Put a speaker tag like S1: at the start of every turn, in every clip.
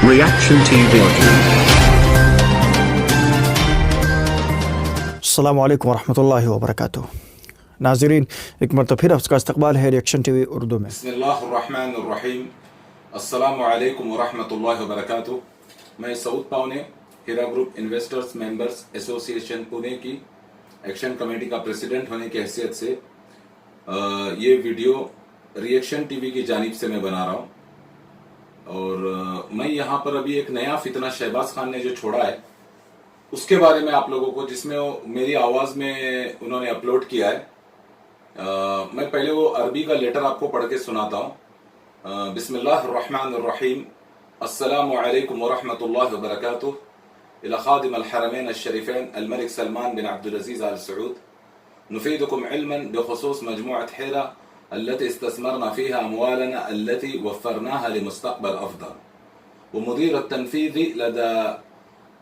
S1: Reaction TV.
S2: अस्सलाम वालेकुम वरहमतुल्लाहि वबरकातुह। नाज़रीन, एक मरतबा फिर आपका इस्तकबाल है रिएक्शन टीवी उर्दू में।
S3: बिस्मिल्लाहिर्रहमानिर्रहीम। अस्सलामु अलैकुम वरहमतुल्लाहि वबरकातुह। मैं Saud Pawane Heera group investors members association Pune की एक्शन कमेटी का प्रेसिडेंट होने की हैसियत से ये वीडियो रिएक्शन टीवी की जानिब से मैं बना रहा हूँ। और मैं यहाँ पर अभी एक नया फितना शहबाज खान ने जो छोड़ा है उसके बारे में आप लोगों को, जिसमें मेरी आवाज़ में उन्होंने अपलोड किया है, मैं पहले वो अरबी का लेटर आपको पढ़ के सुनाता हूँ। बिस्मिल्लाहिर्रहमानिर्रहीम। अस्सलामु अलैकुम वरहमतुल्लाहि वबरकातुह। इला खादिम अल हरमैन अश-शरीफैन अल मलिक सलमान बिन अब्दुल अजीज आल सऊद नुफीदुकुम इल्मन बिखुसूस मजमुअत हिरा अल्लती इस्तस्मरना फीहा अमवालना अल्लती वफ़रनाहा लिमुस्तक़बल अफ़दल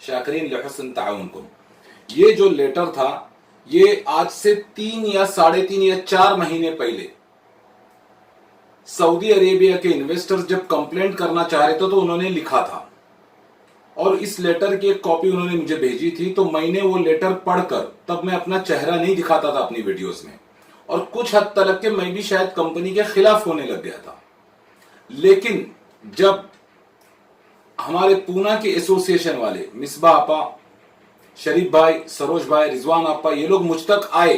S3: शाकिरीन लहुस्न ताउनकुम। ये जो लेटर था ये आज से 3 या 3.5 या 4 महीने पहले सऊदी अरेबिया के इन्वेस्टर्स जब कंप्लेंट करना चाह रहे थे तो उन्होंने लिखा था और इस लेटर की एक कॉपी उन्होंने मुझे भेजी थी। तो मैंने वो लेटर पढ़कर, तब मैं अपना चेहरा नहीं दिखाता था अपनी वीडियोस में और कुछ हद तक के मैं भी शायद कंपनी के खिलाफ होने लग गया था। लेकिन जब हमारे पूना के एसोसिएशन वाले मिसबा आपा, शरीफ भाई, सरोज भाई, रिजवान आपा, ये लोग मुझ तक आए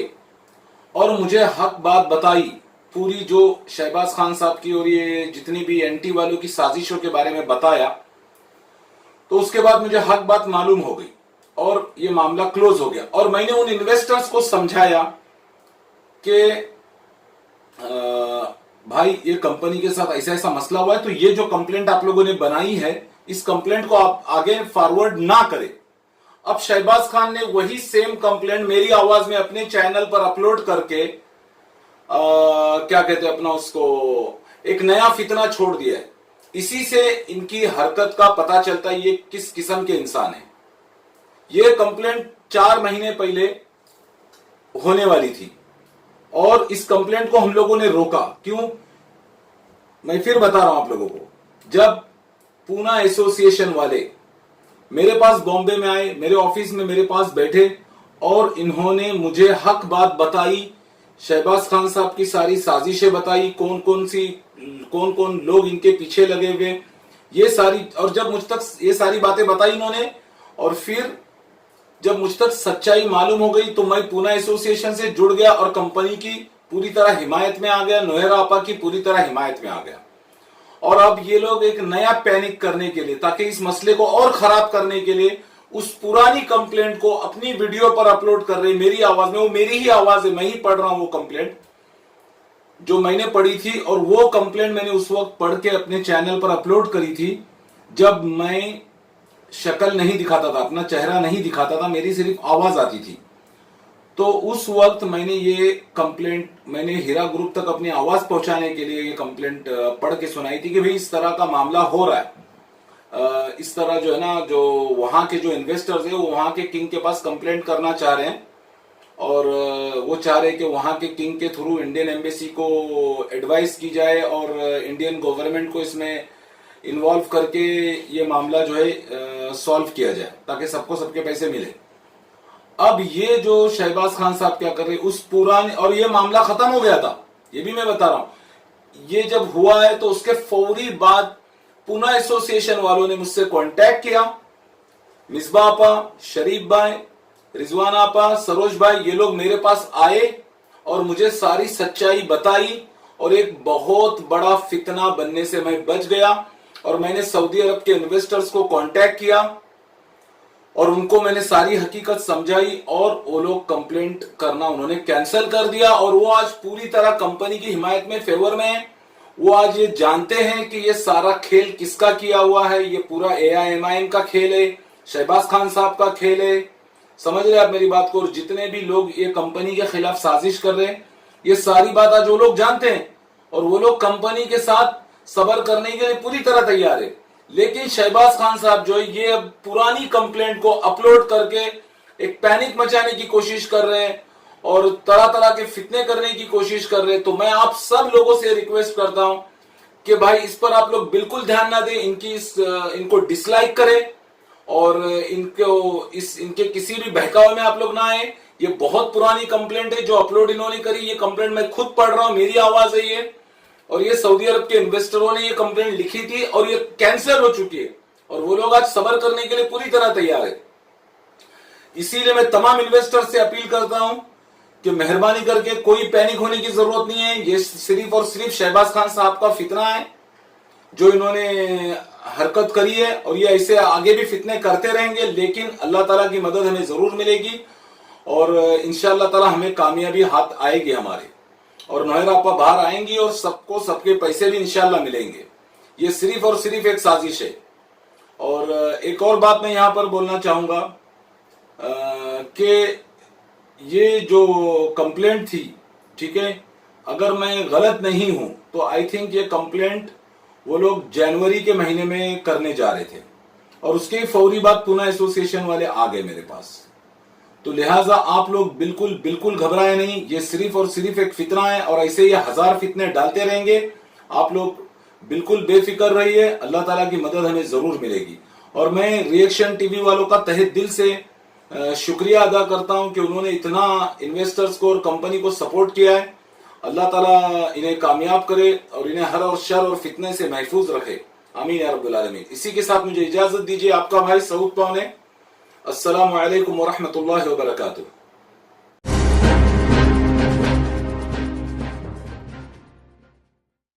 S3: और मुझे हक बात बताई पूरी, जो शहबाज खान साहब की और ये जितनी भी एंटी वालों की साजिशों के बारे में बताया, तो उसके बाद मुझे हक बात मालूम हो गई और ये मामला क्लोज हो गया। और मैंने उन इन्वेस्टर्स को समझाया कि भाई ये कंपनी के साथ ऐसा ऐसा मसला हुआ है, तो ये जो कंप्लेंट आप लोगों ने बनाई है इस कंप्लेंट को आप आगे फॉरवर्ड ना करें। अब शहबाज खान ने वही सेम कंप्लेंट मेरी आवाज में अपने चैनल पर अपलोड करके क्या कहते हैं अपना उसको एक नया फितना छोड़ दिया है। इसी से इनकी हरकत का पता चलता है ये किस किस्म के इंसान है। ये कंप्लेंट 4 महीने पहले होने वाली थी और इस कंप्लेंट को हम लोगों ने रोका। क्यों? मैं फिर बता रहा हूं आप लोगों को। जब पूना एसोसिएशन वाले मेरे पास बॉम्बे में आए, मेरे ऑफिस में मेरे पास बैठे और इन्होंने मुझे हक बात बताई, शहबाज खान साहब की सारी साजिशें बताई, कौन कौन लोग इनके पीछे लगे हुए, ये सारी, और जब मुझ तक ये सारी बातें बताई इन्होंने और फिर जब मुझ तक सच्चाई मालूम हो गई तो मैं पूना एसोसिएशन से जुड़ गया और कंपनी की पूरी तरह हिमायत में आ गया, नोहरा आपा की पूरी तरह हिमायत में आ गया। और अब ये लोग एक नया पैनिक करने के लिए, ताकि इस मसले को और खराब करने के लिए उस पुरानी कंप्लेंट को अपनी वीडियो पर अपलोड कर रहे, मेरी आवाज में, वो मेरी ही आवाज है, मैं ही पढ़ रहा हूं वो कंप्लेंट जो मैंने पढ़ी थी। और वो कंप्लेंट मैंने उस वक्त पढ़ के अपने चैनल पर अपलोड करी थी जब मैं शक्ल नहीं दिखाता था, अपना चेहरा नहीं दिखाता था, मेरी सिर्फ आवाज आती थी। तो उस वक्त मैंने ये कंप्लेंट, मैंने हीरा ग्रुप तक अपनी आवाज पहुंचाने के लिए ये कंप्लेंट पढ़ के सुनाई थी कि भाई इस तरह का मामला हो रहा है, इस तरह जो है ना, जो वहां के जो इन्वेस्टर्स है वो वहां के किंग के पास कंप्लेंट करना चाह रहे हैं और वो चाह रहे हैं कि वहां के किंग के थ्रू इंडियन एम्बेसी को एडवाइस की जाए और इंडियन गवर्नमेंट को इसमें इन्वॉल्व करके ये मामला जो है सॉल्व किया जाए ताकि सबको सबके पैसे मिले। अब ये जो शहबाज खान साहब क्या कर रहे उस पुराने, और ये मामला खत्म हो गया था, ये भी मैं बता रहा हूं। ये जब हुआ है तो उसके फौरी बाद पूना एसोसिएशन वालों ने मुझसे कांटेक्ट किया। मिसबा आपा, शरीफ भाई, रिजवान आपा, सरोज भाई, ये लोग मेरे पास आए और मुझे सारी सच्चाई बताई और एक बहुत बड़ा फितना बनने से मैं बच गया। और मैंने सऊदी अरब के इन्वेस्टर्स को कांटेक्ट किया और उनको मैंने सारी हकीकत समझाई और वो लोग कंप्लेंट करना उन्होंने कैंसिल कर दिया और वो आज पूरी तरह कंपनी की हिमायत में, फेवर में है। वो आज ये जानते हैं कि ये सारा खेल किसका किया हुआ है, ये पूरा AIMIM का खेल है, शहबाज खान साहब का खेल है समझ रहे आप मेरी बात को। और जितने भी लोग ये कंपनी के खिलाफ साजिश कर रहे हैं, ये सारी बात आज वो लोग जानते हैं और वो लोग कंपनी के साथ सबर करने के लिए पूरी तरह तैयार है। लेकिन शहबाज खान साहब जो है ये पुरानी कंप्लेंट को अपलोड करके एक पैनिक मचाने की कोशिश कर रहे हैं और तरह तरह के फितने करने की कोशिश कर रहे हैं। तो मैं आप सब लोगों से रिक्वेस्ट करता हूं कि भाई इस पर आप लोग बिल्कुल ध्यान ना दें, इनको डिसलाइक करें और इनके किसी भी बहकावे में आप लोग ना आए। ये बहुत पुरानी कंप्लेंट है जो अपलोड इन्होंने करी। ये कंप्लेंट मैं खुद पढ़ रहा हूं, मेरी आवाज है ये। और ये सऊदी अरब के इन्वेस्टरों ने ये कंप्लेंट लिखी थी और ये कैंसिल हो चुकी है और वो लोग आज सबर करने के लिए पूरी तरह तैयार है। इसीलिए मैं तमाम इन्वेस्टर से अपील करता हूं कि मेहरबानी करके कोई पैनिक होने की जरूरत नहीं है। ये सिर्फ और सिर्फ शहबाज खान साहब का फितना है जो इन्होंने हरकत करी है और ये ऐसे आगे भी फितने करते रहेंगे। लेकिन अल्लाह ताला की मदद हमें जरूर मिलेगी और इंशाअल्लाह ताला हमें कामयाबी हाथ आएगी हमारे, और नोहरा आपा बाहर आएंगी और सबको सबके पैसे भी इंशाअल्लाह मिलेंगे। ये सिर्फ और सिर्फ एक साजिश है। और एक और बात मैं यहां पर बोलना चाहूंगा कि ये जो कंप्लेंट थी, ठीक है, अगर मैं गलत नहीं हूं तो आई थिंक ये कंप्लेंट वो लोग जनवरी के महीने में करने जा रहे थे और उसके फौरी बाद पूना एसोसिएशन वाले आ गए मेरे पास। तो लिहाजा आप लोग बिल्कुल घबराए नहीं। ये सिर्फ और सिर्फ एक फितना है और ऐसे ये 1000 फितने डालते रहेंगे। आप लोग बिल्कुल बेफिक्र रहिए, अल्लाह ताला की मदद हमें जरूर मिलेगी। और मैं रिएक्शन टीवी वालों का तहे दिल से शुक्रिया अदा करता हूं कि उन्होंने इतना इन्वेस्टर्स को और कंपनी को सपोर्ट किया है। अल्लाह ताला इन्हें कामयाब करे और इन्हें हर और शर और फितने से महफूज रखे। आमीन या रब्बुल आलमीन। इसी के साथ मुझे इजाजत दीजिए, आपका भाई सऊद पौने। अस्सलामु अलैकुम व रहमतुल्लाहि व बरकातुहू।